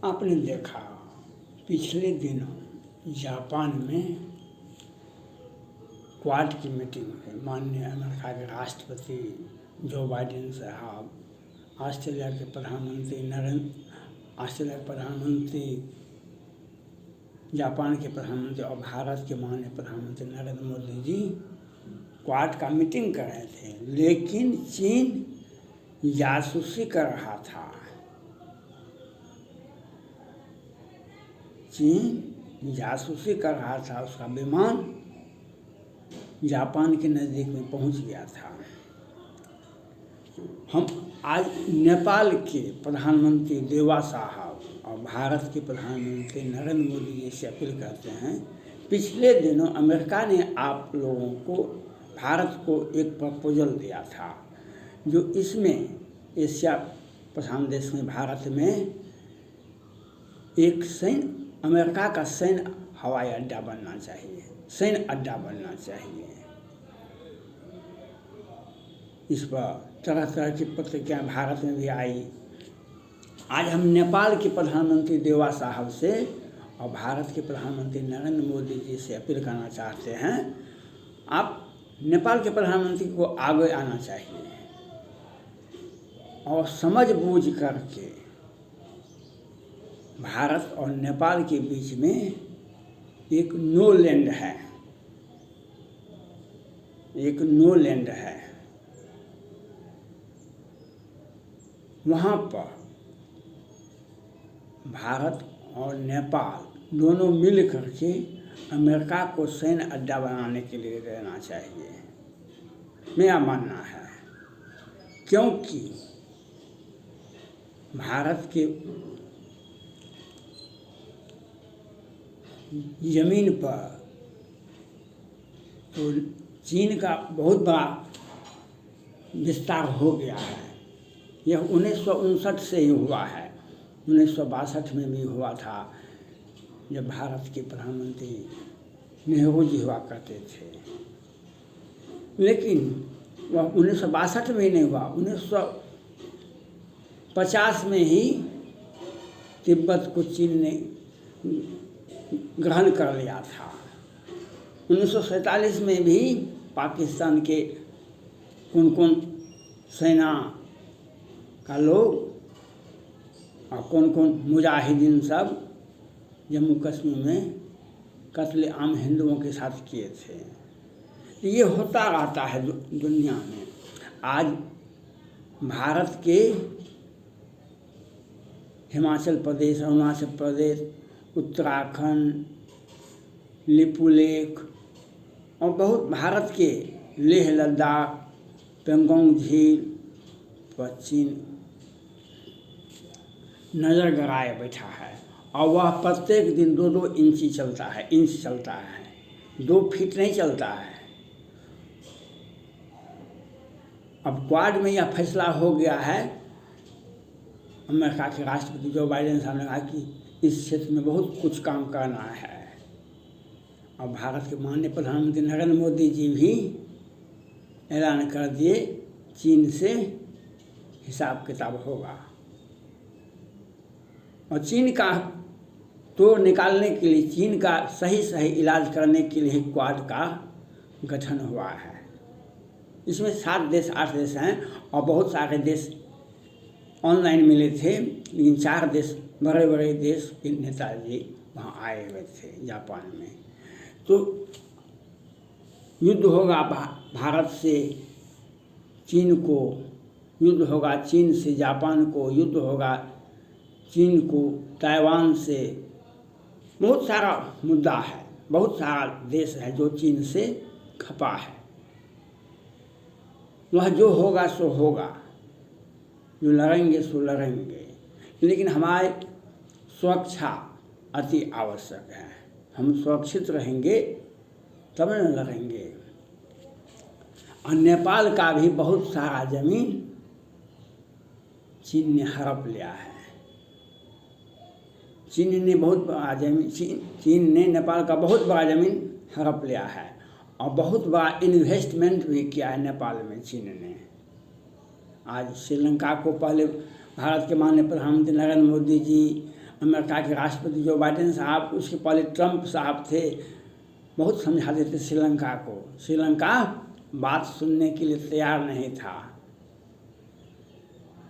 आपने देखा पिछले दिनों जापान में क्वाड की मीटिंग में माननीय अमेरिका के राष्ट्रपति जो बाइडेन साहब, ऑस्ट्रेलिया के प्रधानमंत्री, जापान के प्रधानमंत्री और भारत के माननीय प्रधानमंत्री नरेंद्र मोदी जी क्वाड का मीटिंग कर रहे थे, लेकिन चीन जासूसी कर रहा था। चीन जासूसी कर रहा था, उसका विमान जापान के नज़दीक में पहुंच गया था। हम आज नेपाल के प्रधानमंत्री देवा साहब और भारत के प्रधानमंत्री नरेंद्र मोदी जी से अपील करते हैं। पिछले दिनों अमेरिका ने आप लोगों को, भारत को एक प्रपोजल दिया था, जो इसमें एशिया प्रशांत देश में भारत में एक अमेरिका का सैन्य हवाई अड्डा बनना चाहिए, सैन्य अड्डा बनना चाहिए। इस पर तरह तरह की प्रतिक्रिया भारत में भी आई। आज हम नेपाल के प्रधानमंत्री देवा साहब से और भारत के प्रधानमंत्री नरेंद्र मोदी जी से अपील करना चाहते हैं, आप नेपाल के प्रधानमंत्री को आगे आना चाहिए और समझ बूझ करके भारत और नेपाल के बीच में एक नो लैंड है, एक नो लैंड है। वहाँ पर भारत और नेपाल दोनों मिल करके अमेरिका को सैन्य अड्डा बनाने के लिए देना चाहिए, मेरा मानना है। क्योंकि भारत के ज़मीन पर तो चीन का बहुत बड़ा विस्तार हो गया है। यह 1959 से ही हुआ है, 1962 में भी हुआ था, जब भारत के प्रधानमंत्री नेहरू जी हुआ करते थे। लेकिन वह 1962 में ही नहीं हुआ, 1950 में ही तिब्बत को चीन ने ग्रहण कर लिया था। 1947 में भी पाकिस्तान के कौन सेना का लोग और कौन मुजाहिदीन सब जम्मू कश्मीर में कत्ले आम हिंदुओं के साथ किए थे। ये होता रहता है दुनिया में। आज भारत के हिमाचल प्रदेश, अरुणाचल प्रदेश, उत्तराखंड, लिपुलेख और बहुत भारत के लेह लद्दाख, पेंगोंग झील पर चीन नज़र गड़ाए बैठा है और वह प्रत्येक दिन 2-2 इंच चलता है, 2 फीट नहीं चलता है। अब क्वाड में यह फैसला हो गया है, अमेरिका के राष्ट्रपति जो बाइडेन साहब ने कहा कि इस क्षेत्र में बहुत कुछ काम करना है और भारत के माननीय प्रधानमंत्री नरेंद्र मोदी जी भी ऐलान कर दिए, चीन से हिसाब किताब होगा। और चीन का तोड़ निकालने के लिए, चीन का सही इलाज करने के लिए क्वाड का गठन हुआ है। इसमें 7 देश 8 देश हैं और बहुत सारे देश ऑनलाइन मिले थे, लेकिन 4 देश बड़े देश के नेताजी वहाँ आए हुए थे जापान में। तो युद्ध होगा भारत से चीन को, युद्ध होगा चीन से जापान को, युद्ध होगा चीन को ताइवान से। बहुत सारा मुद्दा है, बहुत सारा देश है जो चीन से खपा है। वह जो होगा सो होगा, जो लड़ेंगे सो लड़ेंगे, लेकिन हमारे सुरक्षा अति आवश्यक है। हम सुरक्षित रहेंगे तब न लड़ेंगे। और नेपाल का भी बहुत सारा ज़मीन चीन ने हड़प लिया है। चीन ने नेपाल का बहुत बड़ा ज़मीन हड़प लिया है और बहुत बड़ा इन्वेस्टमेंट भी किया है नेपाल में चीन ने। आज श्रीलंका को पहले भारत के माननीय प्रधानमंत्री नरेंद्र मोदी जी, अमेरिका के राष्ट्रपति जो बाइडेन साहब, उसके पहले ट्रंप साहब थे, बहुत समझाते थे श्रीलंका को। श्रीलंका बात सुनने के लिए तैयार नहीं था।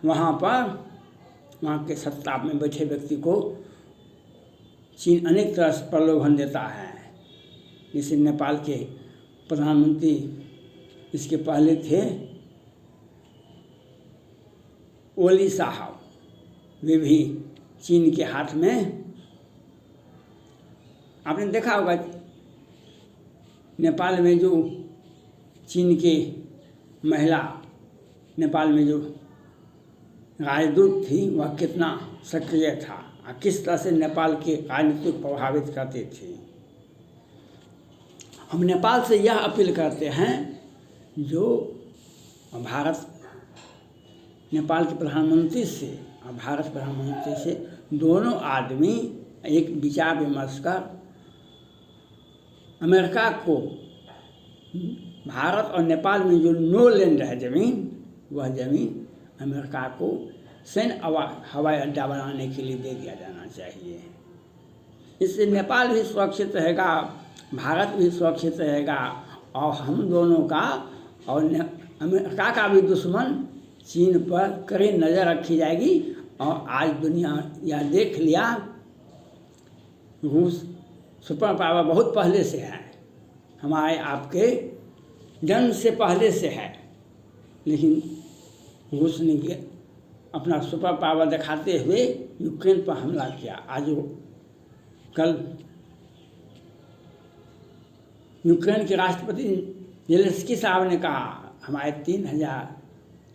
वहाँ के सत्ता में बैठे व्यक्ति को चीन अनेक तरह से प्रलोभन देता है। जैसे नेपाल के प्रधानमंत्री इसके पहले थे ओली साहब, वे भी चीन के हाथ में, आपने देखा होगा नेपाल में जो चीन के महिला, नेपाल में जो राजदूत थी, वह कितना सक्रिय था और किस तरह से नेपाल के राजनीति को प्रभावित करते थे। हम नेपाल से यह अपील करते हैं, जो भारत नेपाल के प्रधानमंत्री से और भारत प्रधानमंत्री से दोनों आदमी एक विचार विमर्श कर अमेरिका को भारत और नेपाल में जो नो लैंड है ज़मीन, वह ज़मीन अमेरिका को सैन्य हवाई अड्डा बनाने के लिए दे दिया जाना चाहिए। इससे नेपाल भी सुरक्षित रहेगा, भारत भी सुरक्षित रहेगा और हम दोनों का और अमेरिका का भी दुश्मन चीन पर कड़ी नज़र रखी जाएगी। और आज दुनिया यह देख लिया, रूस सुपर पावर बहुत पहले से है, हमारे आपके जन्म से पहले से है, लेकिन रूस ने अपना सुपर पावर दिखाते हुए यूक्रेन पर हमला किया। आज कल यूक्रेन के राष्ट्रपति जेलेंस्की साहब ने कहा हमारे 3000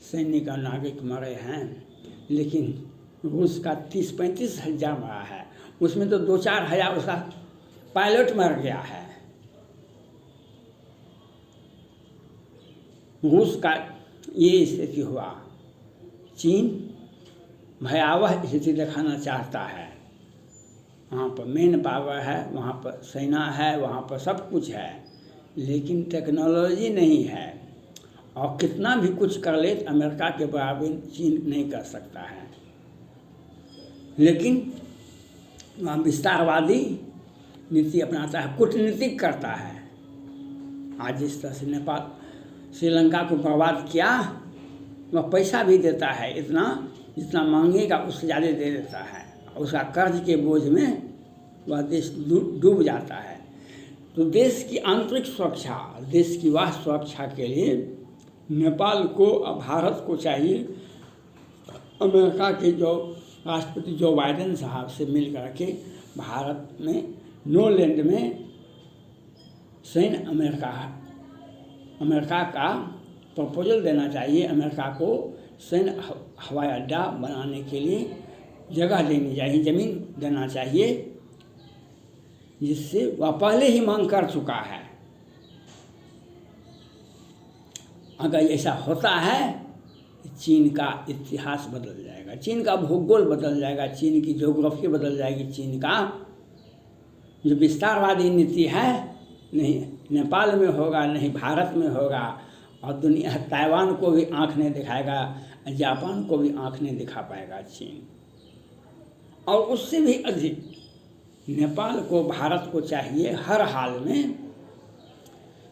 सैनिक और नागरिक मरे हैं, लेकिन रूस का 30-35 हज़ार मरा है, उसमें तो 2-4 हज़ार उसका पायलट मर गया है। रूस का ये स्थिति हुआ। चीन भयावह स्थिति दिखाना चाहता है, वहाँ पर मेन पावर है, वहाँ पर सेना है, वहाँ पर सब कुछ है, लेकिन टेक्नोलॉजी नहीं है। और कितना भी कुछ कर ले अमेरिका के बराबर चीन नहीं कर सकता है। लेकिन वहाँ विस्तारवादी नीति अपनाता है, कूटनीतिक करता है। आज जिस तरह से नेपाल श्रीलंका को बर्बाद किया, वह पैसा भी देता है, इतना जितना मांगेगा उससे ज़्यादा दे देता है। उसका कर्ज के बोझ में वह देश डूब जाता है। तो देश की आंतरिक सुरक्षा, देश की वह सुरक्षा के लिए नेपाल को और भारत को चाहिए अमेरिका के जो राष्ट्रपति जो बाइडेन साहब से मिल कर के भारत में नो लैंड में सैन्य अमेरिका का प्रपोजल देना चाहिए। अमेरिका को सैन्य हवाई अड्डा बनाने के लिए जगह देनी चाहिए, ज़मीन देना चाहिए, जिससे वह पहले ही मांग कर चुका है। अगर ऐसा होता है, चीन का इतिहास बदल जाएगा, चीन का भूगोल बदल जाएगा, चीन की ज्योग्राफी बदल जाएगी। चीन का जो विस्तारवादी नीति है, नहीं नेपाल में होगा, नहीं भारत में होगा, और दुनिया ताइवान को भी आँख नहीं दिखाएगा, जापान को भी आँख नहीं दिखा पाएगा चीन। और उससे भी अधिक नेपाल को, भारत को चाहिए हर हाल में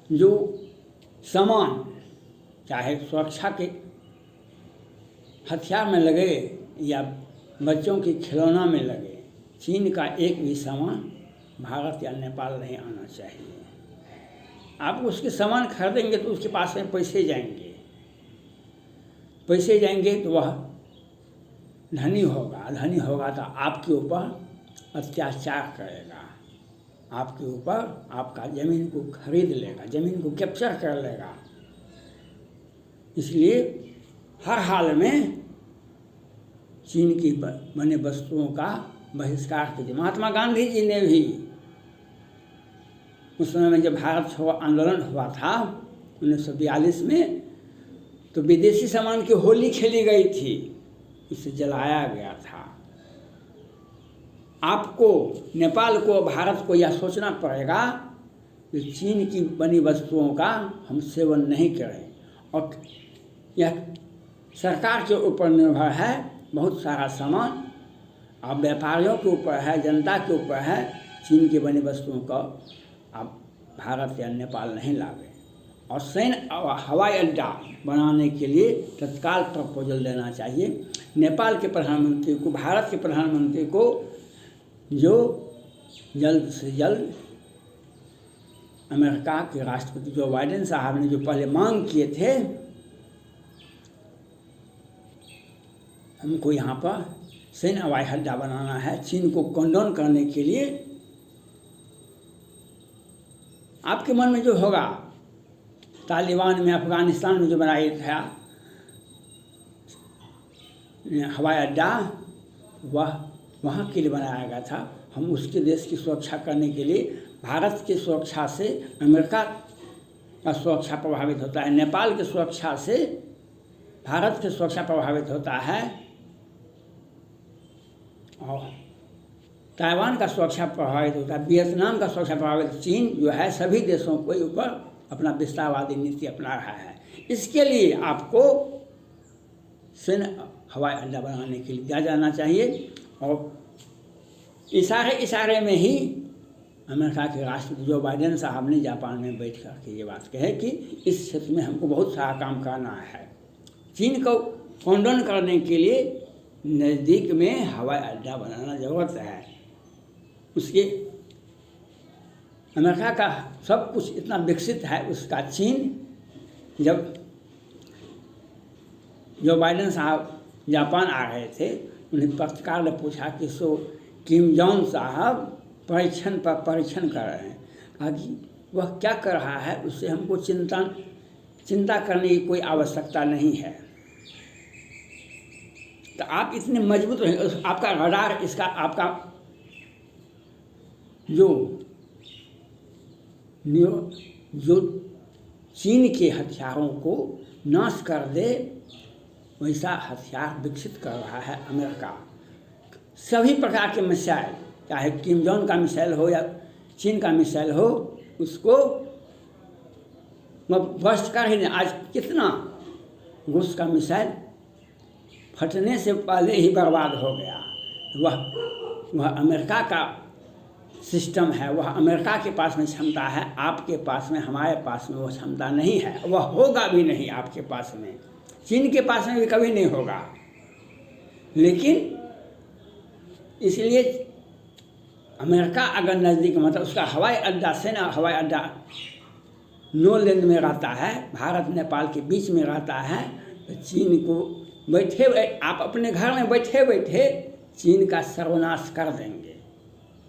जो सामान, चाहे सुरक्षा के हथियार में लगे या बच्चों के खिलौना में लगे, चीन का एक भी सामान भारत या नेपाल नहीं आना चाहिए। आप उसके सामान खरीदेंगे तो उसके पास में पैसे जाएंगे तो वह धनी होगा तो आपके ऊपर अत्याचार करेगा, आपके ऊपर आपका ज़मीन को खरीद लेगा, ज़मीन को कैप्चर कर लेगा। इसलिए हर हाल में चीन की बने वस्तुओं का बहिष्कार कीजिए। महात्मा गांधी जी ने भी उस समय में जब भारत छोड़ो आंदोलन हुआ था 1942 में, तो विदेशी सामान की होली खेली गई थी, इसे जलाया गया था। आपको, नेपाल को, भारत को यह सोचना पड़ेगा कि चीन की बनी वस्तुओं का हम सेवन नहीं करें। और यह सरकार के ऊपर निर्भर है बहुत सारा सामान अब व्यापारियों के ऊपर है, जनता के ऊपर है, चीन के बने वस्तुओं का आप भारत या नेपाल नहीं लावे। और सैन्य हवाई अड्डा बनाने के लिए तत्काल प्रपोजल देना चाहिए नेपाल के प्रधानमंत्री को, भारत के प्रधानमंत्री को, जो जल्द से जल्द अमेरिका के राष्ट्रपति जो बाइडेन साहब ने जो पहले मांग किए थे, हमको यहाँ पर सैन्य हवाई अड्डा बनाना है, चीन को कंडोन करने के लिए। आपके मन में जो होगा, तालिबान में, अफगानिस्तान में जो बनाया था हवाई अड्डा, वह वहाँ के लिए बनाया गया था। हम उसके देश की सुरक्षा करने के लिए, भारत की सुरक्षा से अमेरिका का सुरक्षा प्रभावित होता है, नेपाल की सुरक्षा से भारत की सुरक्षा प्रभावित होता है, और ताइवान का सुरक्षा प्रभावित होता है, वियतनाम का सुरक्षा प्रभावित। चीन जो है सभी देशों के ऊपर अपना विस्तारवादी नीति अपना रहा है। इसके लिए आपको सैन्य हवाई अड्डा बनाने के लिए दिया जाना चाहिए। और इशारे में ही अमेरिका के राष्ट्रपति जो बाइडेन साहब ने जापान में बैठ कर के ये बात कहे कि इस क्षेत्र में हमको बहुत सारा काम करना है। चीन को कंडोन करने के लिए नज़दीक में हवाई अड्डा बनाना ज़रूरत है। उसके अमेरिका का सब कुछ इतना विकसित है उसका। चीन जब जो बाइडेन साहब जापान आ रहे थे, उन्हें पत्रकार ने पूछा कि सो किम जोंग साहब परीक्षण पर परीक्षण कर रहे हैं, कहा कि वह क्या कर रहा है उससे हमको चिंता करने की कोई आवश्यकता नहीं है। तो आप इतने मजबूत रहें, आपका रडार, इसका आपका जो चीन के हथियारों को नाश कर दे वैसा हथियार विकसित कर रहा है अमेरिका। सभी प्रकार के मिसाइल, चाहे किम जोंग का मिसाइल हो या चीन का मिसाइल हो, उसको बस्ट कर ही नहीं। आज कितना रूस का मिसाइल फटने से पहले ही बर्बाद हो गया। वह अमेरिका का सिस्टम है, वह अमेरिका के पास में क्षमता है, आपके पास में, हमारे पास में वो क्षमता नहीं है, वह होगा भी नहीं आपके पास में, चीन के पास में भी कभी नहीं होगा। लेकिन इसलिए अमेरिका अगर नज़दीक, मतलब उसका हवाई अड्डा, सैन्य हवाई अड्डा नो लैंड में रहता है, भारत नेपाल के बीच में रहता है, तो चीन को आप अपने घर में बैठे बैठे चीन का सर्वनाश कर देंगे।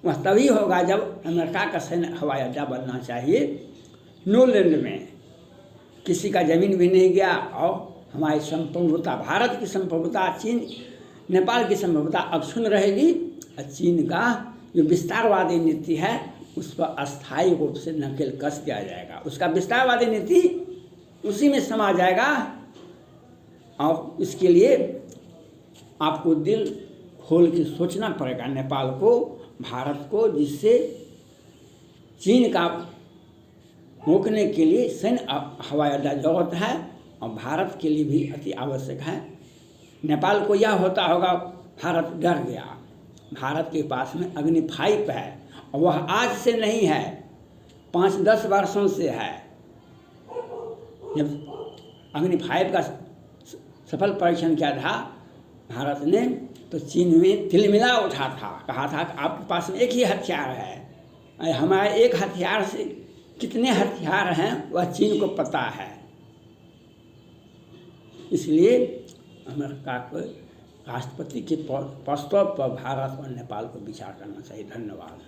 वह तभी होगा जब अमेरिका का सैन्य हवाई अड्डा बनना चाहिए नो लैंड में, किसी का ज़मीन भी नहीं गया, और हमारी संप्रभुता, भारत की संप्रभुता, चीन नेपाल की संप्रभुता अक्षुण्ण रहेगी। और चीन का जो विस्तारवादी नीति है उस पर अस्थायी रूप से नकेल कस दिया जाएगा। उसका विस्तारवादी नीति उसी में समा जाएगा। और इसके लिए आपको दिल खोल के सोचना पड़ेगा नेपाल को, भारत को, जिससे चीन का रोकने के लिए सैन्य हवाई अड्डा जरूरत है, और भारत के लिए भी अति आवश्यक है। नेपाल को यह होता होगा भारत डर गया, भारत के पास में अग्नि 5 है, और वह आज से नहीं है, 5-10 वर्षों से है। जब अग्नि 5 का सफल परीक्षण किया था भारत ने, तो चीन में तिलमिला उठा था, कहा था कि आपके पास में एक ही हथियार है, हमारे एक हथियार से कितने हथियार हैं वह चीन को पता है। इसलिए अमेरिका को राष्ट्रपति के प्रस्ताव पर भारत और नेपाल को विचार करना चाहिए। धन्यवाद।